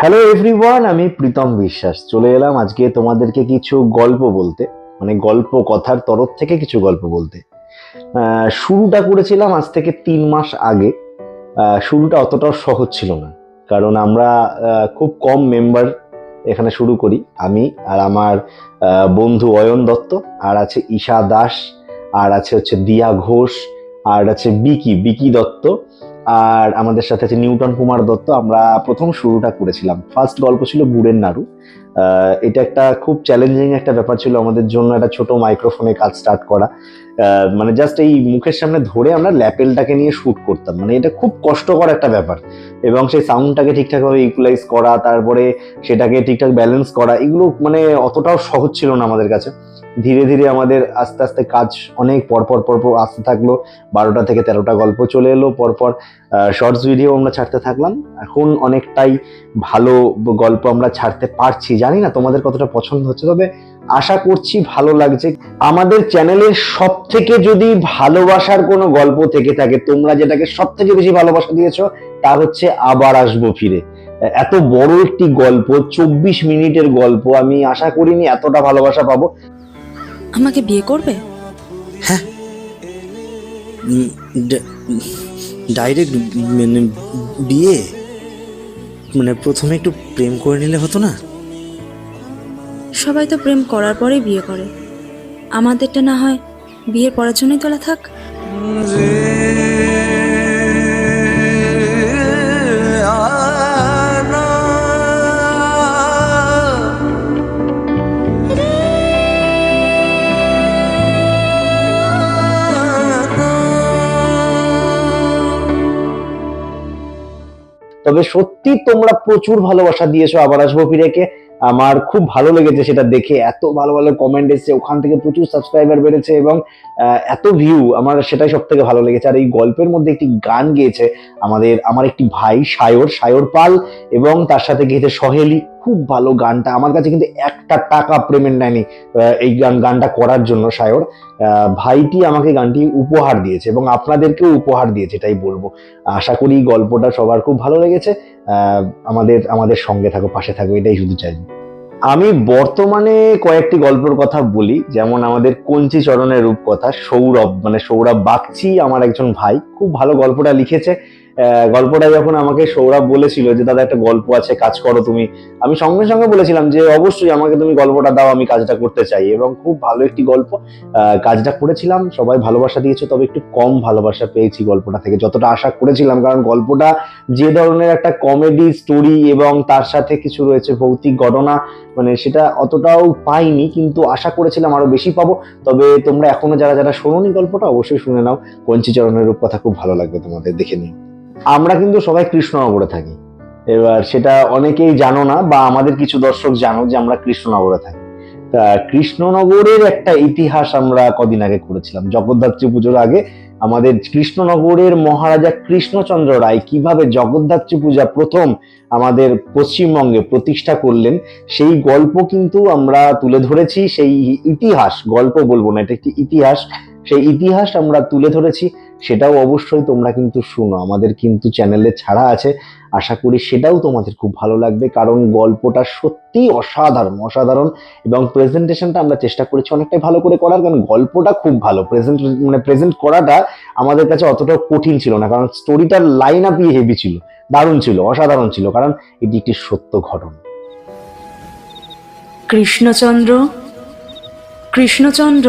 Hello everyone, আমি প্রীতম বিশ্বাস চলে এলাম আজকে তোমাদেরকে কিছু গল্প বলতে, মানে গল্প কথার তরফ থেকে কিছু গল্প বলতে। শুরুটা করেছিলাম আজ থেকে 3 মাস আগে। শুরুটা অতটাও সহজ ছিল না, কারণ আমরা খুব কম মেম্বার এখানে শুরু করি। আমি আর আমার বন্ধু অয়ন দত্ত, আর আছে ঈশা দাস, আর আছে হচ্ছে দিয়া ঘোষ, আর আছে বিকি বিকি দত্ত, আর আমাদের সাথে আছে নিউটন কুমার দত্ত। আমরা প্রথম শুরুটা করেছিলাম, ফার্স্ট গল্প ছিল গুড়ের নাড়ু। এটা একটা খুব চ্যালেঞ্জিং একটা ব্যাপার ছিল আমাদের জন্য, একটা ছোট মাইক্রোফোনে কাজ স্টার্ট করা। মানে জাস্ট এই মুখের সামনে ধরে আমরা ল্যাপেলটাকে নিয়ে শুট করতাম, মানে এটা খুব কষ্টকর একটা ব্যাপার। এবং সেই সাউন্ডটাকে ঠিকঠাকভাবে ইকুয়ালাইজ করা, তারপরে সেটাকে ঠিকঠাক ব্যালেন্স করা, এগুলো মানে অতটাও সহজ ছিল না আমাদের কাছে। ধীরে ধীরে আমাদের আস্তে আস্তে কাজ অনেক পরপর পরপর আসতে থাকলো। 12টা থেকে 13টা গল্প চলে এলো পরপর। শর্টস ভিডিও আমরা ছাড়তে থাকলাম। এখন অনেকটাই ভালো গল্প আমরা ছাড়তে পারছি। জানি না তোমাদের কতটা পছন্দ হচ্ছে, তবে আশা করছি ভালো লাগছে। আমাদের চ্যানেলের সব থেকে যদি ভালোবাসার কোনো গল্প থেকে থাকে, তোমরা যেটাকে সব থেকে বেশি ভালোবাসা দিয়েছো, তা হচ্ছে আবার আসবো ফিরে। এত বড় একটি গল্প, 24 মিনিটের গল্প, আমি আশা করিনি এতটা ভালোবাসা পাবো। আমাকে বিয়ে করবে? হ্যাঁ, ডাইরেক্ট মানে বিয়ে? মানে প্রথমে একটু প্রেম করে নিলে হতো না? সবাই তো প্রেম করার পরেই বিয়ে করে, আমাদেরটা না হয় বিয়ের পরের জন্যই তোলা থাক। তবে সত্যি তোমরা প্রচুর ভালোবাসা দিয়েছো আবার আসবো ফিরেকে। আমার খুব ভালো লেগেছে সেটা দেখে, এত ভালো ভালো কমেন্ট এসেছে, ওখান থেকে প্রচুর সাবস্ক্রাইবার বেড়েছে এবং এত ভিউ, আমার সেটাই সব থেকে ভালো লেগেছে। আর এই গল্পের মধ্যে একটি গান গেয়েছে আমার একটি ভাই সায়র পাল, এবং তার সাথে গেয়েছে সহেলি। খুব ভালো গানটা, আমার কাছে কিন্তু একটা টাকা পেমেন্ট নেয়নি এই গানটা করার জন্য সায়র। ভাইটি আমাকে গানটি উপহার দিয়েছে এবং আপনাদেরকেও উপহার দিয়েছে, এটাই বলবো। আশা করি গল্পটা সবার খুব ভালো লেগেছে। আমাদের সঙ্গে থাকো, পাশে থাকো, এটাই শুধু চাইবো। আমি বর্তমানে কয়েকটি গল্পের কথা বলি, যেমন আমাদের কঞ্চি চরণের রূপকথা। সৌরভ বাগচি আমার একজন ভাই, খুব ভালো গল্পটা লিখেছে। গল্পটা যখন আমাকে সৌরভ বলেছিল যে দাদা একটা গল্প আছে, কাজ করো তুমি, আমি সঙ্গে সঙ্গে বলেছিলাম যে অবশ্যই আমাকে তুমি গল্পটা দাও, আমি কাজটা করতে চাই। এবং খুব ভালো একটি গল্প, কাজটা করেছিলাম, সবাই ভালোবাসা দিয়েছে, তবে একটু কম ভালোবাসা পেয়েছি গল্পটা থেকে, যতটা আশা করেছিলাম। কারণ গল্পটা যে ধরনের একটা কমেডি স্টোরি এবং তার সাথে কিছু রয়েছে ভৌতিক ঘটনা, মানে সেটা অতটাও পাইনি, কিন্তু আশা করেছিলাম আরো বেশি পাবো। তবে তোমরা এখনো যারা শোনোনি গল্পটা, অবশ্যই শুনে নাও। কঞ্চিচরণের রূপকথা খুব ভালো লাগবে তোমাদের, দেখে নিও। আমরা কিন্তু সবাই কৃষ্ণনগরে থাকি। এবার সেটা অনেকেই জানো না, বা আমাদের কিছু দর্শক জানো যে আমরা কৃষ্ণনগরে থাকি। তা কৃষ্ণনগরের একটা ইতিহাস আমরা কদিন আগে করেছিলাম, জগদ্ধাত্রী পুজোর আগে। আমাদের কৃষ্ণনগরের মহারাজা কৃষ্ণচন্দ্র রায় কিভাবে জগদ্ধাত্রী পূজা প্রথম আমাদের পশ্চিমবঙ্গে প্রতিষ্ঠা করলেন, সেই গল্প কিন্তু আমরা তুলে ধরেছি। সেই ইতিহাস, গল্প বলবো না, এটা একটি ইতিহাস, সেই ইতিহাস আমরা তুলে ধরেছি। সেটাও অবশ্যই তোমরা কিন্তু শুনো, আমাদের কিন্তু চ্যানেলে ছাড়া আছে। আশা করি সেটাও তোমাদের খুব ভালো লাগবে, কারণ গল্পটা সত্যি অসাধারণ। এবং প্রেজেন্টেশনটা আমরা চেষ্টা করেছি অনেকটাই ভালো করে করার, কারণ গল্পটা খুব ভালো প্রেজেন্ট করাটা আমাদের কাছে অতটাও কঠিন ছিল না, কারণ স্টোরিটার লাইন আপই হেভি ছিল, দারুণ ছিল, অসাধারণ ছিল, কারণ এটি একটি সত্য ঘটনা। কৃষ্ণচন্দ্র।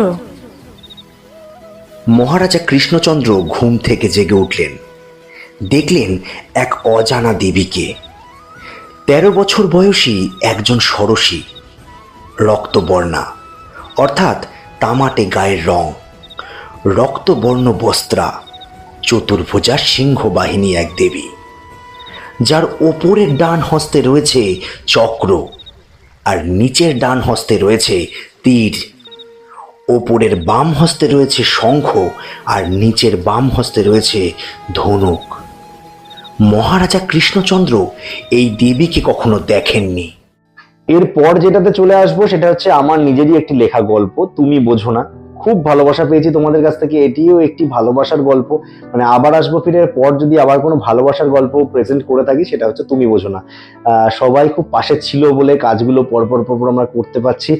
মহারাজা কৃষ্ণচন্দ্র ঘুম থেকে জেগে উঠলেন, দেখলেন এক অজানা দেবীকে। 13 বছর বয়সী একজন ষোড়শী, রক্তবর্ণা অর্থাৎ তামাটে গায়ের রং, রক্তবর্ণ বস্ত্রা, চতুর্ভুজা সিংহ বাহিনী এক দেবী, যার ওপরের ডান হস্তে রয়েছে চক্র আর নিচের ডান হস্তে রয়েছে তীর। ওপরের বাম হস্তে রয়েছে শঙ্খ আর নিচের বাম হস্তে রয়েছে ধনুক। মহারাজা কৃষ্ণচন্দ্র এই দেবীকে কখনো দেখেননি। এরপর যেটাতে চলে আসবো সেটা হচ্ছে আমার নিজেরই একটি লেখা গল্প, তুমি বোঝো না। খুব ভালোবাসা পেয়েছি তোমাদের কাছ থেকে। এটিও একটি ভালোবাসার গল্প, মানে আবার আসবো ফিরের পর যদি আবার কোনো ভালোবাসার গল্প প্রেজেন্ট করে থাকি সেটা হচ্ছে তুমি বোঝো না। সবাই খুব পাশে ছিল বলে কাজগুলো পরপর পরপর আমরা করতে পারছি।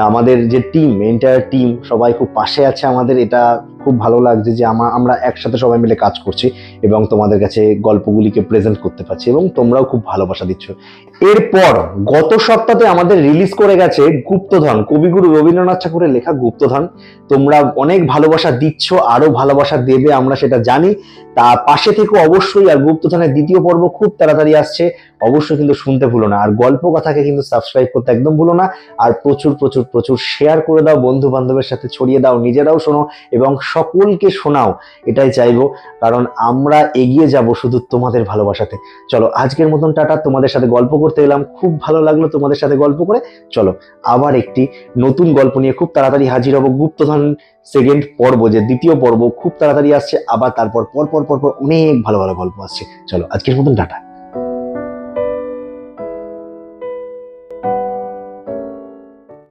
আমাদের যে টিম, এন্টায়ার টিম সবাই খুব পাশে আছে আমাদের, এটা খুব ভালো লাগছে যে আমরা একসাথে সবাই মিলে কাজ করছি এবং তোমাদের কাছে গল্পগুলিকে প্রেজেন্ট করতে পারছি এবং তোমরাও খুব ভালোবাসা দিচ্ছ। এরপর গত সপ্তাহে আমাদের রিলিজ করে গেছে গুপ্তধন, কবিগুরু রবীন্দ্রনাথ ঠাকুরের লেখা গুপ্তধন। তোমরা অনেক ভালোবাসা দিচ্ছ, আরো ভালোবাসা দেবে আমরা সেটা জানি। তা পাশে থেকে অবশ্যই, আর গুপ্তধনের দ্বিতীয় পর্ব খুব তাড়াতাড়ি আসছে, অবশ্যই কিন্তু শুনতে ভুলো না। আর গল্প কথাকে কিন্তু সাবস্ক্রাইব করতে একদম ভুলো না। আর প্রচুর প্রচুর প্রচুর শেয়ার করে দাও, বন্ধু বান্ধবের সাথে ছড়িয়ে দাও, নিজেরাও শোনো এবং সকলকে শোনাও, এটাই চাইবো। কারণ আমরা এগিয়ে যাব শুধু তোমাদের ভালোবাসাতে। চলো আজকের মতন টাটা। তোমাদের সাথে গল্প করতে এলাম, খুব ভালো লাগলো তোমাদের সাথে গল্প করে। চলো আবার একটি নতুন গল্প নিয়ে খুব তাড়াতাড়ি হাজির হব। গুপ্তধন সেকেন্ড পর্ব, যে দ্বিতীয় পর্ব খুব তাড়াতাড়ি আসছে, আবার তারপর পর পর পর পর অনেক ভালো ভালো গল্প আসছে। চলো আজকের মতন টাটা।